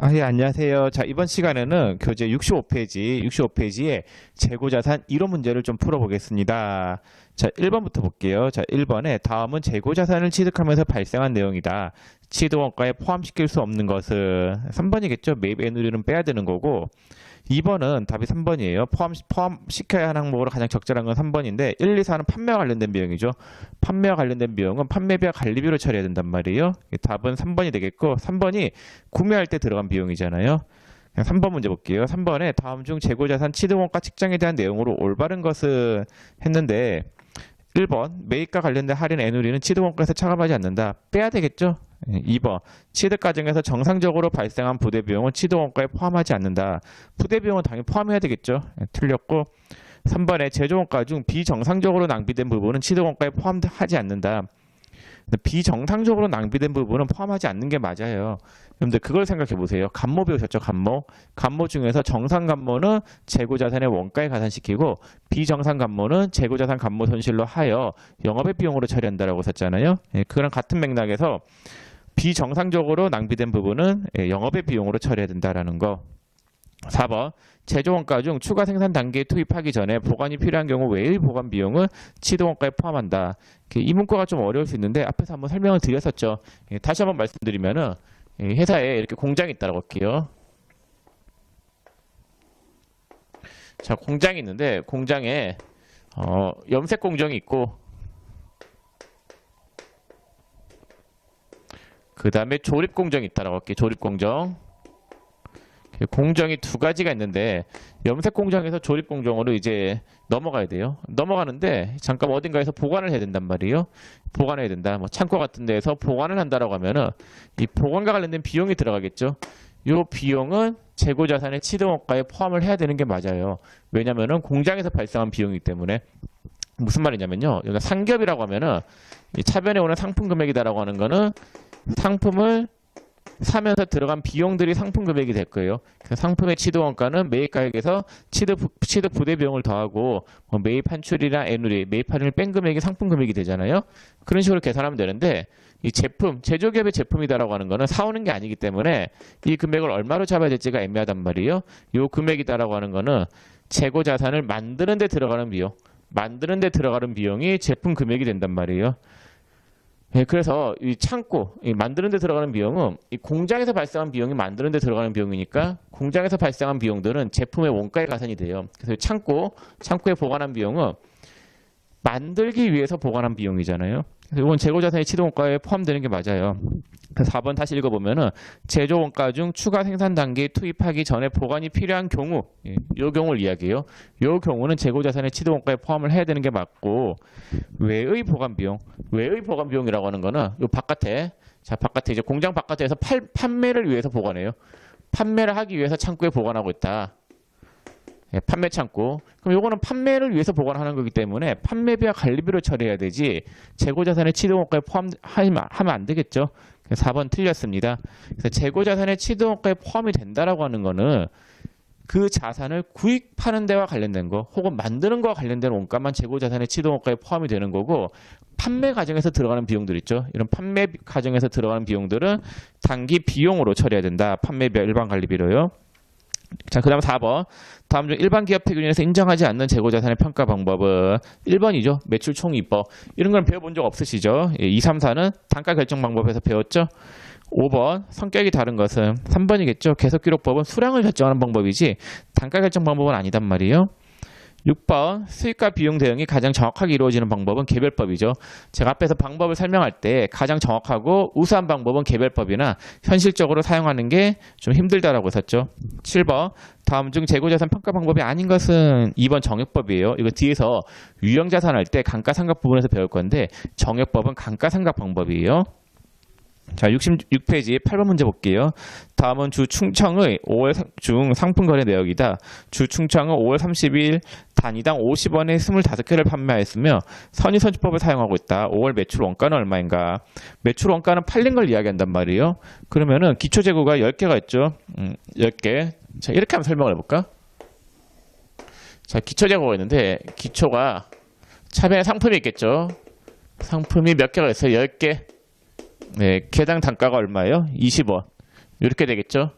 예, 안녕하세요. 자, 이번 시간에는 교재 65페이지에 재고자산 이론 문제를 좀 풀어보겠습니다. 자, 1번부터 볼게요. 자, 1번에 다음은 재고자산을 취득하면서 발생한 내용이다. 취득원가에 포함시킬 수 없는 것은 3번이겠죠. 매입 애누리는 빼야 되는 거고 2번은 답이 3번이에요. 포함시켜야 하는 항목으로 가장 적절한 건 3번인데 1, 2, 4는 판매와 관련된 비용이죠. 판매와 관련된 비용은 판매비와 관리비로 처리해야 된단 말이에요. 답은 3번이 되겠고 3번이 구매할 때 들어간 비용이잖아요. 3번 문제 볼게요. 3번에 다음 중 재고자산 취득원가 측정에 대한 내용으로 올바른 것은 했는데 1번 매입과 관련된 할인 애누리는 취득원가에서 차감하지 않는다. 빼야 되겠죠? 2번 취득 과정에서 정상적으로 발생한 부대 비용은 취득원가에 포함하지 않는다. 부대 비용은 당연히 포함해야 되겠죠? 틀렸고 3번에 제조원가 중 비정상적으로 낭비된 부분은 취득원가에 포함하지 않는다. 비정상적으로 낭비된 부분은 포함하지 않는 게 맞아요. 그런데 그걸 생각해 보세요. 감모 배우셨죠? 감모 중에서 정상 감모는 재고자산의 원가에 가산시키고 비정상 감모는 재고자산 감모 손실로 하여 영업의 비용으로 처리한다라고 썼잖아요. 그랑 같은 맥락에서 비정상적으로 낭비된 부분은 영업의 비용으로 처리해야 된다라는 거. 4번 제조원가 중 추가 생산 단계에 투입하기 전에 보관이 필요한 경우 외의 보관 비용은 취득원가에 포함한다. 이 문구가 좀 어려울 수 있는데 앞에서 한번 설명을 드렸었죠. 다시 한번 말씀드리면은 회사에 이렇게 공장이 있다고 할게요. 자, 공장이 있는데 공장에 염색 공정이 있고 그 다음에 조립 공정이 있다고 할게요. 조립 공정. 공정이 두 가지가 있는데 염색 공정에서 조립 공정으로 이제 넘어가야 돼요. 넘어가는데 잠깐 어딘가에서 보관을 해야 된단 말이에요. 보관해야 된다. 뭐 창고 같은 데에서 보관을 한다라고 하면은 이 보관과 관련된 비용이 들어가겠죠. 이 비용은 재고자산의 취득원가에 포함을 해야 되는 게 맞아요. 왜냐면은 공장에서 발생한 비용이기 때문에. 무슨 말이냐면요. 여기가 상겹이라고 하면은 이 차변에 오는 상품 금액이다라고 하는 거는 상품을 사면서 들어간 비용들이 상품 금액이 될 거예요. 상품의 취득원가는 매입가액에서 취득 부대 비용을 더하고 뭐 매입 환출이나 애누리, 매입 할인을 뺀 금액이 상품 금액이 되잖아요. 그런 식으로 계산하면 되는데 이 제품, 제조기업의 제품이다라고 하는 거는 사오는 게 아니기 때문에 이 금액을 얼마로 잡아야 될지가 애매하단 말이에요. 이 금액이다라고 하는 거는 재고 자산을 만드는 데 들어가는 비용, 만드는 데 들어가는 비용이 제품 금액이 된단 말이에요. 그래서 이 창고, 만드는 데 들어가는 비용은 이 공장에서 발생한 비용이 만드는 데 들어가는 비용이니까 공장에서 발생한 비용들은 제품의 원가에 가산이 돼요. 그래서 창고에 보관한 비용은 만들기 위해서 보관한 비용이잖아요. 그래서 이건 재고자산의 취득원가에 포함되는 게 맞아요. 4번 다시 읽어보면은 제조원가 중 추가 생산 단계에 투입하기 전에 보관이 필요한 경우, 이 경우를 이야기해요. 이 경우는 재고자산의 취득원가에 포함을 해야 되는 게 맞고 외의 보관 비용이라고 하는 거는 요 바깥에 이제 공장 바깥에서 판매를 위해서 보관해요. 판매를 하기 위해서 창고에 보관하고 있다. 판매 창고. 그럼 요거는 판매를 위해서 보관하는 거기 때문에 판매비와 관리비를 처리해야 되지 재고자산의 취득원가에 포함하면 안 되겠죠. 4번 틀렸습니다. 그래서 재고자산의 취득원가에 포함이 된다라고 하는 거는 그 자산을 구입하는 데와 관련된 거 혹은 만드는 거와 관련된 원가만 재고자산의 취득원가에 포함이 되는 거고 판매 과정에서 들어가는 비용들 있죠. 이런 판매 과정에서 들어가는 비용들은 단기 비용으로 처리해야 된다. 판매비 일반 관리비로요. 자, 그 다음 4번. 다음 중 일반 기업 표준에서 인정하지 않는 재고자산의 평가 방법은 1번이죠. 매출 총이익법. 이런 건 배워본 적 없으시죠? 2, 3, 4는 단가 결정 방법에서 배웠죠? 5번. 성격이 다른 것은 3번이겠죠. 계속기록법은 수량을 결정하는 방법이지 단가 결정 방법은 아니단 말이에요. 6번 수익과 비용 대응이 가장 정확하게 이루어지는 방법은 개별법이죠. 제가 앞에서 방법을 설명할 때 가장 정확하고 우수한 방법은 개별법이나 현실적으로 사용하는 게 좀 힘들다라고 했었죠. 7번 다음 중 재고자산 평가 방법이 아닌 것은 2번 정액법이에요. 이거 뒤에서 유형자산 할 때 감가상각 부분에서 배울 건데 정액법은 감가상각 방법이에요. 자, 66페이지 8번 문제 볼게요. 다음은 주 충청의 5월 중 상품 거래 내역이다. 주 충청은 5월 30일 단위당 50원에 25개를 판매하였으며 선의선주법을 사용하고 있다. 5월 매출 원가는 얼마인가? 매출 원가는 팔린 걸 이야기한단 말이에요. 그러면은 기초 재고가 10개가 있죠. 10개. 자, 이렇게 한번 설명을 해볼까? 자, 기초 재고가 있는데 기초가 차변에 상품이 있겠죠. 상품이 몇 개가 있어요? 10개. 네, 개당 단가가 얼마예요? 20원. 이렇게 되겠죠?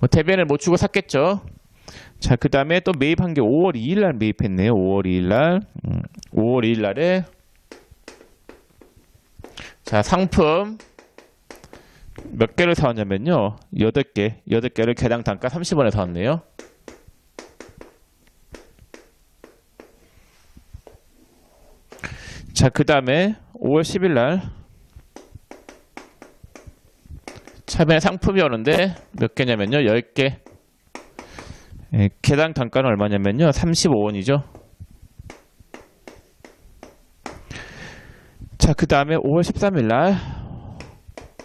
뭐 대변을 못 주고 샀겠죠. 자, 그 다음에 또 매입한 게 5월 2일 날 매입했네요. 5월 2일 날. 5월 2일 날에 자, 상품 몇 개를 사왔냐면요. 8개. 8개를 개당 단가 30원에 사왔네요. 자, 그 다음에 5월 10일 날 차변에 상품이 오는데 몇 개냐면요. 10개. 예, 개당 단가는 얼마냐면요. 35원이죠. 자, 그 다음에 5월 13일 날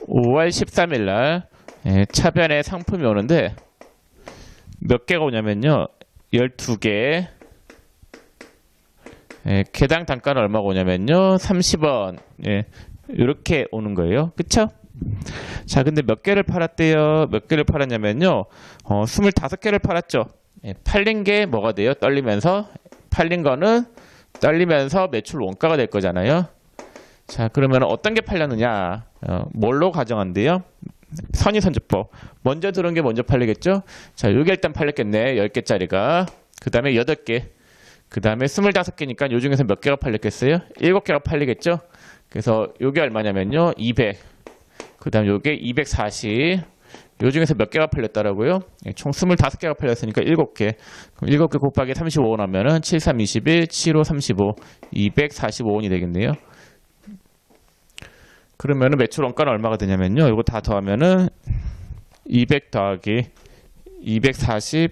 5월 13일 날 예, 차변에 상품이 오는데 몇 개가 오냐면요. 12개. 예, 개당 단가는 얼마가 오냐면요. 30원. 예, 이렇게 오는 거예요. 그쵸? 자, 근데 몇 개를 팔았대요? 몇 개를 팔았냐면요. 25개를 팔았죠. 예, 팔린 게 뭐가 돼요? 떨리면서. 팔린 거는 떨리면서 매출 원가가 될 거잖아요. 자, 그러면 어떤 게 팔렸느냐? 뭘로 가정한대요? 선의선주법. 먼저 들어온 게 먼저 팔리겠죠? 자, 요게 일단 팔렸겠네. 10개짜리가. 그 다음에 8개. 그 다음에 25개니까 요 중에서 몇 개가 팔렸겠어요? 7개가 팔리겠죠? 그래서 요게 얼마냐면요. 200. 그 다음 요게 240. 요 중에서 몇 개가 팔렸다라고요? 총 25개가 팔렸으니까 7개. 그럼 7개 곱하기 35원 하면은 7, 3, 21, 7, 5, 35. 245원이 되겠네요. 그러면은 매출 원가는 얼마가 되냐면요. 이거 다 더하면은 200 더하기 240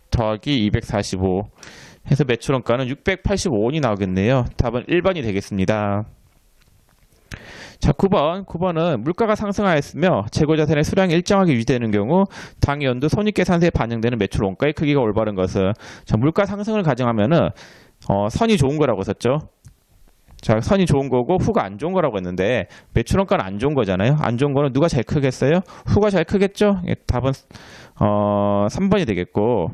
더하기 245 해서 매출 원가는 685원이 나오겠네요. 답은 1번이 되겠습니다. 자, 9번은 물가가 상승하였으며 재고자산의 수량이 일정하게 유지되는 경우 당연도 손익계산서에 반영되는 매출 원가의 크기가 올바른 것은. 자, 물가 상승을 가정하면은 선이 좋은 거라고 썼죠. 자, 선이 좋은 거고 후가 안 좋은 거라고 했는데 매출 원가는 안 좋은 거잖아요. 안 좋은 거는 누가 제일 크겠어요? 후가 제일 크겠죠? 예, 답은 3번이 되겠고,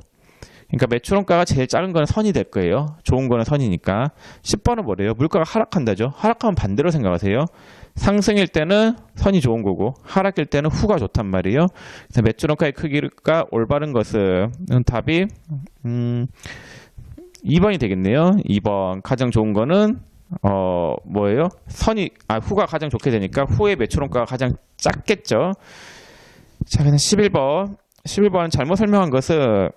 그러니까 매출 원가가 제일 작은 거는 선이 될 거예요. 좋은 거는 선이니까. 10번은 뭐래요? 물가가 하락한다죠. 하락하면 반대로 생각하세요. 상승일 때는 선이 좋은 거고 하락일 때는 후가 좋단 말이에요. 그래서 매출 원가의 크기가 올바른 것은 답이 2번이 되겠네요. 2번 가장 좋은 거는 뭐예요? 후가 가장 좋게 되니까 후의 매출 원가가 가장 작겠죠. 자, 그냥 11번은 잘못 설명한 것은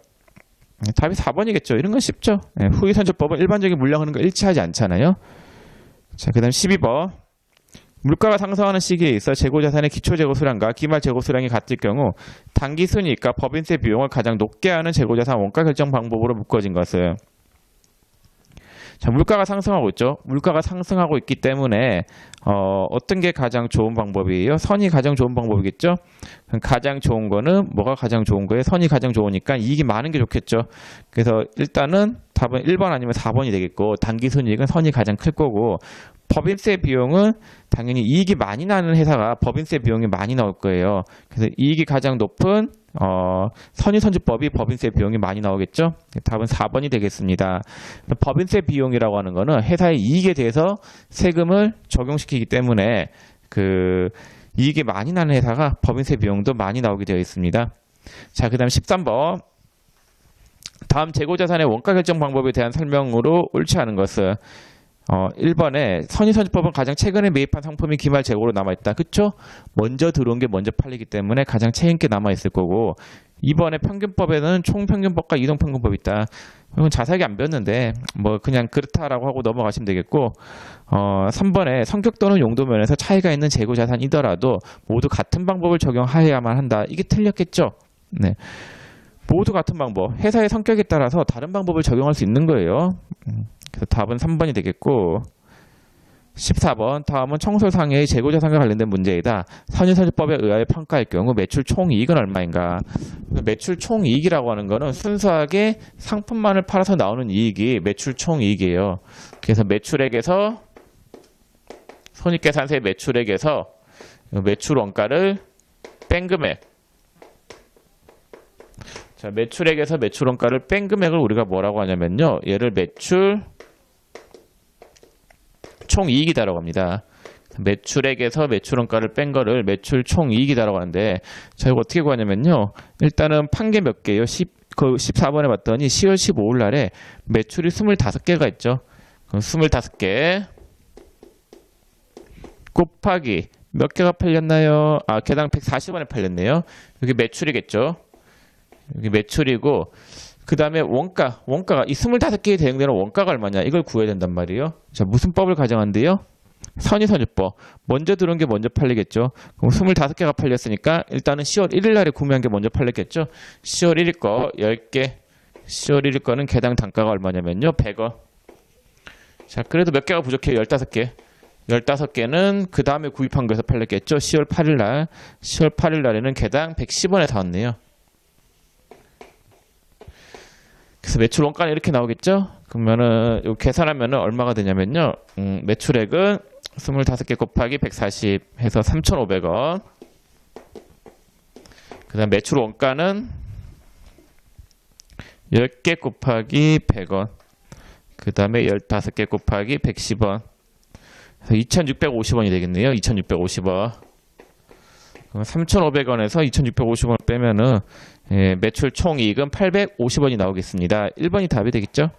답이 4번이겠죠. 이런 건 쉽죠. 네, 후위선주법은 일반적인 물량하는거 일치하지 않잖아요. 자, 그 다음 12번. 물가가 상승하는 시기에 있어 재고자산의 기초재고 수량과 기말재고 수량이 같을 경우 당기순이익과 법인세 비용을 가장 높게 하는 재고자산 원가 결정 방법으로 묶어진 것은. 자, 물가가 상승하고 있죠. 물가가 상승하고 있기 때문에 어떤 게 가장 좋은 방법이에요? 선이 가장 좋은 방법이겠죠. 가장 좋은 거는 뭐가 가장 좋은 거예요? 선이 가장 좋으니까 이익이 많은 게 좋겠죠. 그래서 일단은 답은 1번 아니면 4번이 되겠고, 당기순이익은 선이 가장 클 거고, 법인세 비용은 당연히 이익이 많이 나는 회사가 법인세 비용이 많이 나올 거예요. 그래서 이익이 가장 높은 선의선주법이 법인세 비용이 많이 나오겠죠. 답은 4번이 되겠습니다. 법인세 비용이라고 하는 거는 회사의 이익에 대해서 세금을 적용시키기 때문에 그 이익이 많이 나는 회사가 법인세 비용도 많이 나오게 되어 있습니다. 자, 그 다음 13번. 다음 재고자산의 원가 결정 방법에 대한 설명으로 옳지 않은 것은. 1번에 선의선주법은 가장 최근에 매입한 상품이 기말 재고로 남아있다. 그쵸? 먼저 들어온 게 먼저 팔리기 때문에 가장 최근께 남아있을 거고, 2번에 평균법에는 총평균법과 이동평균법이 있다. 이건 자세하게 안 배웠는데 뭐 그냥 그렇다라고 하고 넘어가시면 되겠고, 3번에 성격 또는 용도 면에서 차이가 있는 재고자산이더라도 모두 같은 방법을 적용하여야만 한다. 이게 틀렸겠죠? 네. 모두 같은 방법. 회사의 성격에 따라서 다른 방법을 적용할 수 있는 거예요. 그래서 답은 3번이 되겠고, 14번. 다음은 청솔상해의 재고자산과 관련된 문제이다. 선의선주법에 의하여 평가할 경우 매출 총이익은 얼마인가? 매출 총이익이라고 하는 거는 순수하게 상품만을 팔아서 나오는 이익이 매출 총이익이에요. 그래서 매출액에서 손익계산서의 매출액에서 매출 원가를 뺀 금액. 자, 매출액에서 매출 원가를 뺀 금액을 우리가 뭐라고 하냐면요. 얘를 매출 총이익이다라고 합니다. 매출액에서 매출원가를 뺀 거를 매출 총이익이다라고 하는데, 자, 이거 어떻게 구하냐면요. 일단은 판 게 몇 개예요? 14번에 봤더니 10월 15일 날에 매출이 25개가 있죠. 그럼 25개 곱하기 몇 개가 팔렸나요? 아, 개당 140원에 팔렸네요. 여기 매출이겠죠. 여기 매출이고, 그 다음에 원가가 이 25개에 대응되는 원가가 얼마냐? 이걸 구해야 된단 말이에요. 자, 무슨 법을 가정한대요? 선의선주법. 먼저 들어온 게 먼저 팔리겠죠. 그럼 25개가 팔렸으니까 일단은 10월 1일 날에 구매한 게 먼저 팔렸겠죠. 10월 1일 거 10개. 10월 1일 거는 개당 단가가 얼마냐면요. 100원. 자, 그래도 몇 개가 부족해요? 15개. 15개는 그 다음에 구입한 거에서 팔렸겠죠. 10월 8일 날. 10월 8일 날에는 개당 110원에 닿았네요. 그래서 매출 원가는 이렇게 나오겠죠. 그러면은 요 계산하면은 얼마가 되냐면요. 매출액은 25개 곱하기 140 해서 3,500원. 그 다음 매출 원가는 10개 곱하기 100원. 그 다음에 15개 곱하기 110원. 그래서 2,650원이 되겠네요. 2,650원. 그럼 3,500원에서 2,650원을 빼면은 매출 총이익은 850원이 나오겠습니다. 1번이 답이 되겠죠?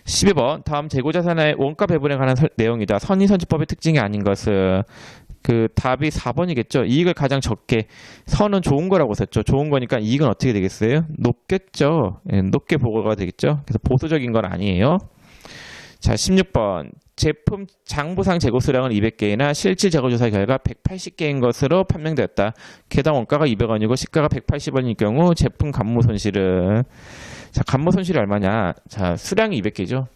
12번 다음 재고자산의 원가 배분에 관한 내용이다. 선의선지법의 특징이 아닌 것은 그 답이 4번이겠죠. 이익을 가장 적게 선은 좋은 거라고 썼죠. 좋은 거니까 이익은 어떻게 되겠어요? 높겠죠. 높게 보고가 되겠죠. 그래서 보수적인 건 아니에요. 자, 16번 제품 장부상 재고 수량은 200개이나 실질 재고조사 결과 180개인 것으로 판명되었다. 개당 원가가 200원이고 시가가 180원일 경우 제품 감모 손실은, 자, 감모 손실이 얼마냐? 자, 수량이 200개죠.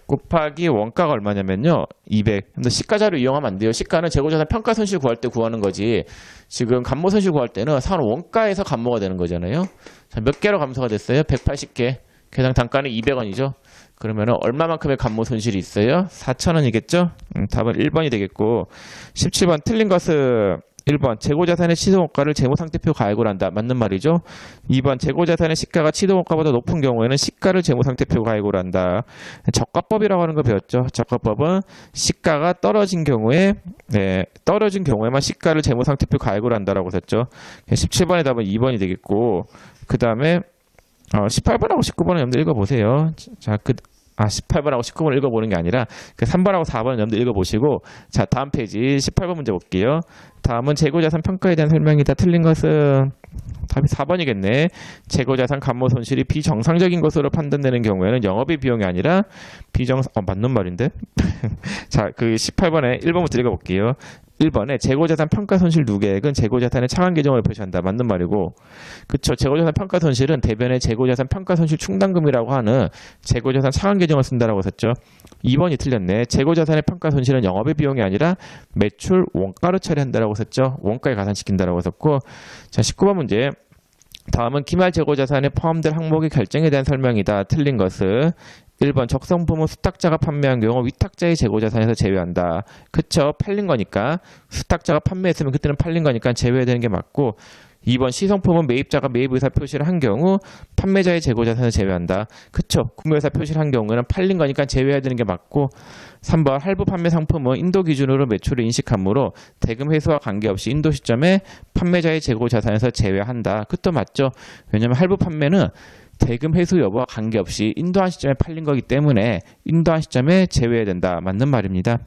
곱하기 원가가 얼마냐면요. 200. 근데 시가 자료 이용하면 안 돼요. 시가는 재고자산 평가 손실 구할 때 구하는 거지. 지금 감모 손실 구할 때는 산 원가에서 감모가 되는 거잖아요. 자, 몇 개로 감소가 됐어요? 180개. 개당 단가는 200원이죠. 그러면 얼마만큼의 감모 손실이 있어요? 4,000원이겠죠? 답은 1번이 되겠고, 17번 틀린 것은 1번 재고자산의 취소원가를 재무상태표 가액으로 한다. 맞는 말이죠. 2번 재고자산의 시가가 취소원가보다 높은 경우에는 시가를 재무상태표 가액으로 한다. 저가법이라고 하는 거 배웠죠. 저가법은 시가가 떨어진 경우에만 시가를 재무상태표 가액으로 한다라고 썼죠. 17번의 답은 2번이 되겠고, 그 다음에 18번하고 19번은 여러분들 읽어보세요. 자, 18번하고 19번을 읽어보는 게 아니라 그 3번하고 4번은 여러분들 읽어보시고, 자, 다음 페이지 18번 문제 볼게요. 다음은 재고자산 평가에 대한 설명이다. 틀린 것은 답이 4번이겠네. 재고자산 감모 손실이 비정상적인 것으로 판단되는 경우에는 영업의 비용이 아니라 맞는 말인데? 자, 그 18번에 1번부터 읽어볼게요. 1번에 재고자산 평가 손실 누계액은 재고자산의 차관 계정을 표시한다. 맞는 말이고, 그쵸. 재고자산 평가 손실은 대변의 재고자산 평가 손실 충당금이라고 하는 재고자산 차관 계정을 쓴다라고 썼죠. 2번이 틀렸네. 재고자산의 평가 손실은 영업의 비용이 아니라 매출 원가로 처리한다라고 썼죠. 원가에 가산시킨다라고 썼고, 자, 19번 문제. 다음은 기말 재고자산에 포함될 항목의 결정에 대한 설명이다. 틀린 것은 1번 적성품은 수탁자가 판매한 경우 위탁자의 재고자산에서 제외한다. 그쵸? 팔린 거니까. 수탁자가 판매했으면 그때는 팔린 거니까 제외해야 되는 게 맞고, 2번 시성품은 매입자가 매입 의사 표시를 한 경우 판매자의 재고자산을 제외한다. 그쵸? 구매 의사 표시를 한 경우에는 팔린 거니까 제외해야 되는 게 맞고, 3번 할부 판매 상품은 인도 기준으로 매출을 인식하므로 대금 회수와 관계없이 인도 시점에 판매자의 재고자산에서 제외한다. 그것도 맞죠? 왜냐면 할부 판매는 대금 회수 여부와 관계없이 인도한 시점에 팔린 거기 때문에 인도한 시점에 제외해야 된다. 맞는 말입니다.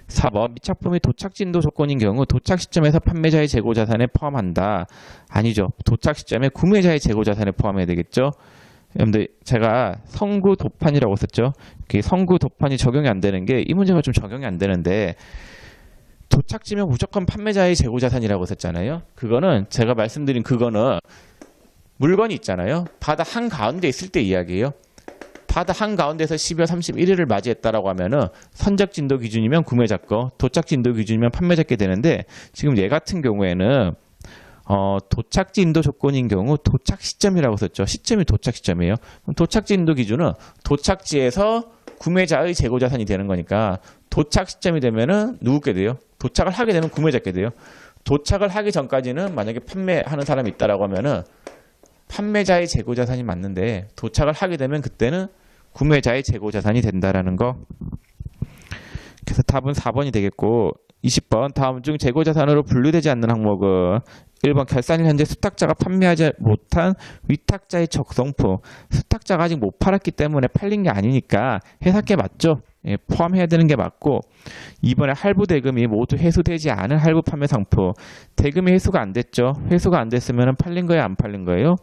4번 미착품이 도착지 인도 조건인 경우 도착 시점에서 판매자의 재고자산에 포함한다. 아니죠. 도착 시점에 구매자의 재고자산에 포함해야 되겠죠. 여러분들 제가 성구 도판이라고 썼죠. 성구 도판이 적용이 안 되는 게 이 문제가 좀 적용이 안 되는데, 도착지면 무조건 판매자의 재고자산이라고 썼잖아요. 그거는 제가 말씀드린 그거는 물건이 있잖아요. 바다 한가운데 있을 때 이야기예요. 바다 한가운데서 12월 31일을 맞이했다라고 하면은 선적 진도 기준이면 구매자 거, 도착 진도 기준이면 판매자 게 되는데, 지금 얘 같은 경우에는 도착지 인도 조건인 경우 도착 시점이라고 썼죠. 시점이 도착 시점이에요. 그럼 도착지 인도 기준은 도착지에서 구매자의 재고자산이 되는 거니까 도착 시점이 되면은 누구게 돼요? 도착을 하게 되면 구매자께 돼요. 도착을 하기 전까지는 만약에 판매하는 사람이 있다라고 하면은 판매자의 재고자산이 맞는데, 도착을 하게 되면 그때는 구매자의 재고자산이 된다라는 거. 그래서 답은 4번이 되겠고 20번 다음 중 재고자산으로 분류되지 않는 항목은 1번 결산일 현재 수탁자가 판매하지 못한 위탁자의 적성품. 수탁자가 아직 못 팔았기 때문에 팔린 게 아니니까 회사께 맞죠? 예, 포함해야 되는 게 맞고 2번에 할부 대금이 모두 회수되지 않은 할부 판매 상품. 대금이 회수가 안 됐죠. 회수가 안 됐으면 팔린 거예요, 안 팔린 거예요?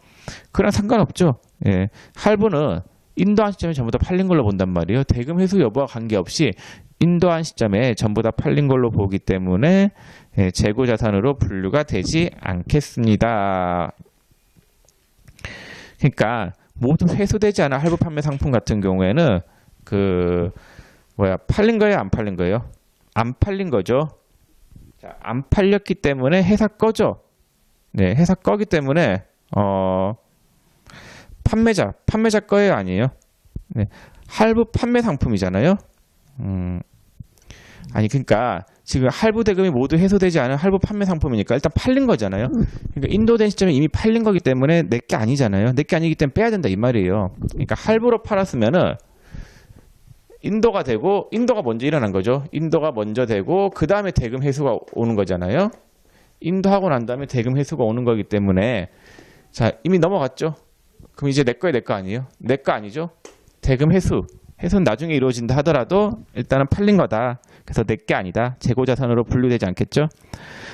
그랑 상관없죠. 예, 할부는 인도한 시점에 전부 다 팔린 걸로 본단 말이에요. 대금 회수 여부와 관계없이 인도한 시점에 전부 다 팔린 걸로 보기 때문에 예, 재고자산으로 분류가 되지 않겠습니다. 그러니까 모두 회수되지 않은 할부 판매 상품 같은 경우에는 팔린 거예요, 안 팔린 거예요? 안 팔린 거죠. 자, 안 팔렸기 때문에 회사 거죠. 네, 회사 거기 때문에 판매자 거예요, 아니에요? 네, 할부 판매 상품이잖아요. 아니 그러니까 지금 할부 대금이 모두 회수되지 않은 할부 판매 상품이니까 일단 팔린 거잖아요. 그러니까 인도된 시점에 이미 팔린 거기 때문에 내 게 아니잖아요. 내 게 아니기 때문에 빼야 된다 이 말이에요. 그러니까 할부로 팔았으면은 인도가 되고 인도가 먼저 일어난 거죠. 인도가 먼저 되고 그 다음에 대금 회수가 오는 거잖아요. 인도하고 난 다음에 대금 회수가 오는 거기 때문에 자 이미 넘어갔죠. 그럼 이제 내 거에 내 거 아니에요? 내 거 아니죠? 대금 회수는 나중에 이루어진다 하더라도 일단은 팔린 거다. 그래서 내 게 아니다. 재고자산으로 분류되지 않겠죠?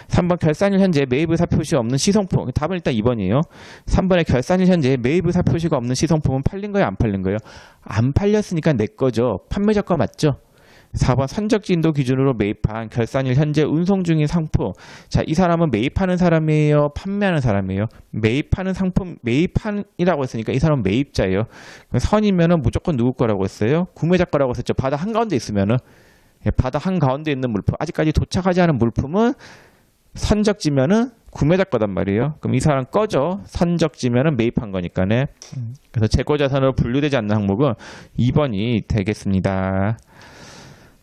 3번 결산일 현재 매입의사 표시 없는 시성품. 답은 일단 2번이에요. 3번에 결산일 현재 매입의사 표시가 없는 시성품은 팔린 거예요? 안 팔린 거예요? 안 팔렸으니까 내 거죠. 판매자 거 맞죠? 4번 선적지 인도 기준으로 매입한 결산일 현재 운송 중인 상품. 자, 이 사람은 매입하는 사람이에요? 판매하는 사람이에요? 매입하는 상품, 매입한이라고 했으니까 이 사람은 매입자예요. 선이면은 무조건 누구 거라고 했어요? 구매자 거라고 했었죠. 바다 한가운데 있으면은. 바다 한가운데 있는 물품, 아직까지 도착하지 않은 물품은 선적지면은 구매자 거단 말이에요. 그럼 이 사람 거죠. 선적지면은 매입한 거니까네. 그래서 재고자산으로 분류되지 않는 항목은 2번이 되겠습니다.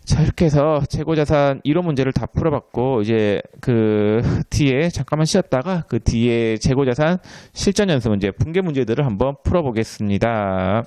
자, 이렇게 해서 재고자산 1호 문제를 다 풀어봤고, 이제 그 뒤에 잠깐만 쉬었다가 그 뒤에 재고자산 실전 연습 문제, 분계 문제들을 한번 풀어보겠습니다.